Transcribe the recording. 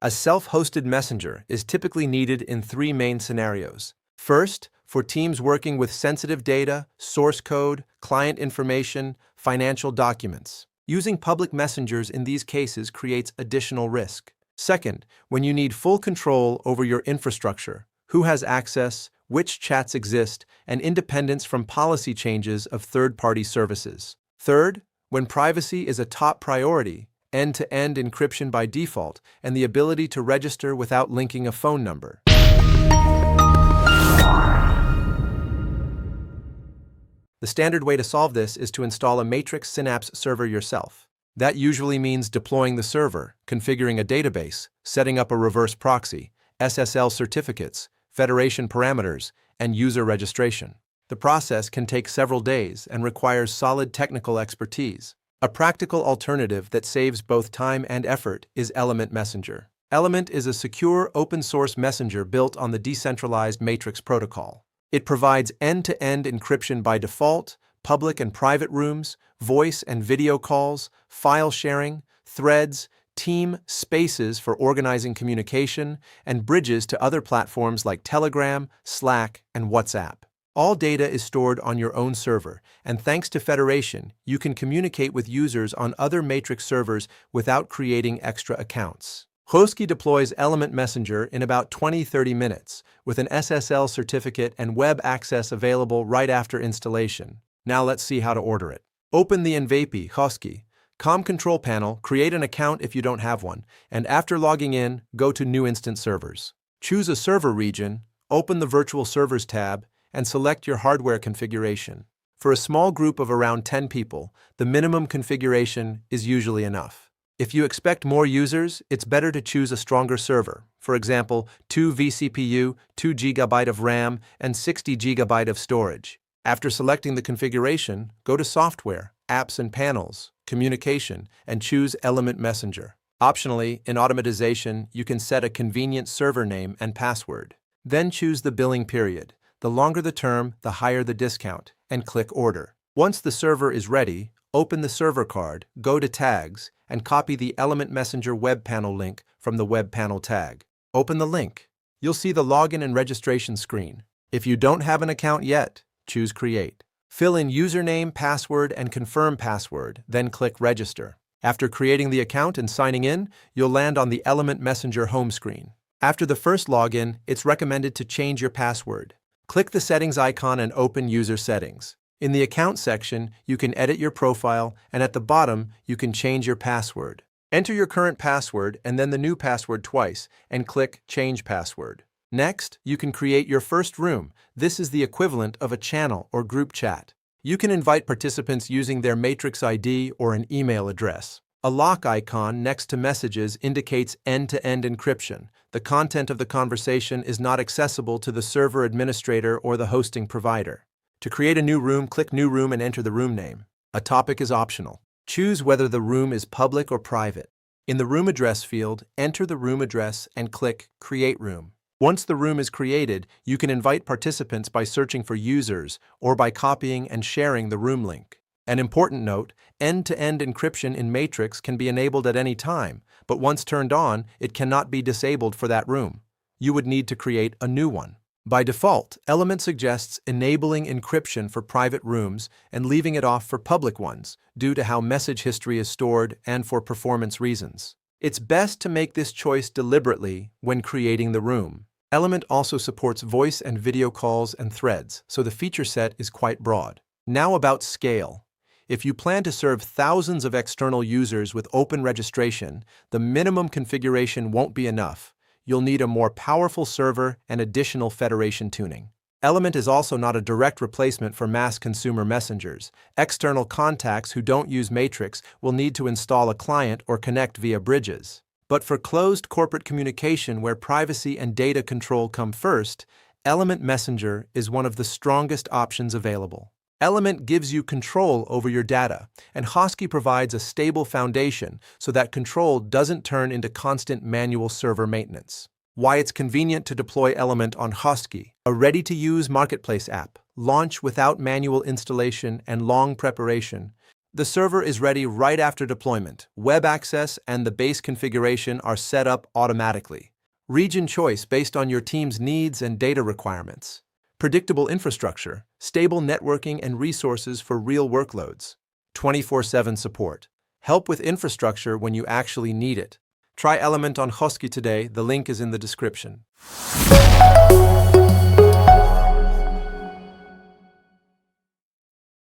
A self-hosted messenger is typically needed in three main scenarios. First, for teams working with sensitive data, source code, client information, financial documents. Using public messengers in these cases creates additional risk. Second, when you need full control over your infrastructure, who has access, which chats exist, and independence from policy changes of third-party services. Third, when privacy is a top priority, end-to-end encryption by default, and the ability to register without linking a phone number. The standard way to solve this is to install a Matrix Synapse server yourself. That usually means deploying the server, configuring a database, setting up a reverse proxy, SSL certificates, federation parameters, and user registration. The process can take several days and requires solid technical expertise. A practical alternative that saves both time and effort is Element Messenger. Element is a secure open-source messenger built on the decentralized Matrix protocol. It provides end-to-end encryption by default, public and private rooms, voice and video calls, file sharing, threads, team spaces for organizing communication, and bridges to other platforms like Telegram, Slack, and WhatsApp. All data is stored on your own server, and thanks to federation, you can communicate with users on other Matrix servers without creating extra accounts. HOSTKEY deploys Element Messenger in about 20-30 minutes, with an SSL certificate and web access available right after installation. Now let's see how to order it. Open the MVP HOSTKEY COM control panel, create an account if you don't have one, and after logging in, go to New Instance Servers. Choose a server region, open the Virtual Servers tab, and select your hardware configuration. For a small group of around 10 people, the minimum configuration is usually enough. If you expect more users, it's better to choose a stronger server. For example, 2 vCPU, 2 GB of RAM, and 60 GB of storage. After selecting the configuration, go to Software, Apps and Panels, Communication, and choose Element Messenger. Optionally, in automatization, you can set a convenient server name and password. Then choose the billing period. The longer the term, the higher the discount, and click Order. Once the server is ready, open the server card, go to Tags, and copy the Element Messenger web panel link from the web panel tag. Open the link. You'll see the login and registration screen. If you don't have an account yet, choose Create. Fill in username, password, and confirm password, then click Register. After creating the account and signing in, you'll land on the Element Messenger home screen. After the first login, it's recommended to change your password. Click the settings icon and open User Settings. In the Account section, you can edit your profile, and at the bottom, you can change your password. Enter your current password and then the new password twice, and click Change Password. Next, you can create your first room. This is the equivalent of a channel or group chat. You can invite participants using their Matrix ID or an email address. A lock icon next to messages indicates end-to-end encryption. The content of the conversation is not accessible to the server administrator or the hosting provider. To create a new room, click New Room and enter the room name. A topic is optional. Choose whether the room is public or private. In the room address field, enter the room address and click Create Room. Once the room is created, you can invite participants by searching for users or by copying and sharing the room link. An important note, end-to-end encryption in Matrix can be enabled at any time, but once turned on, it cannot be disabled for that room. You would need to create a new one. By default, Element suggests enabling encryption for private rooms and leaving it off for public ones, due to how message history is stored and for performance reasons. It's best to make this choice deliberately when creating the room. Element also supports voice and video calls and threads, so the feature set is quite broad. Now about scale. If you plan to serve thousands of external users with open registration, the minimum configuration won't be enough. You'll need a more powerful server and additional federation tuning. Element is also not a direct replacement for mass consumer messengers. External contacts who don't use Matrix will need to install a client or connect via bridges. But for closed corporate communication where privacy and data control come first, Element Messenger is one of the strongest options available. Element gives you control over your data, and HOSTKEY provides a stable foundation so that control doesn't turn into constant manual server maintenance. Why it's convenient to deploy Element on HOSTKEY, a ready-to-use marketplace app, launch without manual installation and long preparation. The server is ready right after deployment. Web access and the base configuration are set up automatically. Region choice based on your team's needs and data requirements. Predictable infrastructure, stable networking and resources for real workloads. 24/7 support. Help with infrastructure when you actually need it. Try Element on HOSTKEY today. The link is in the description.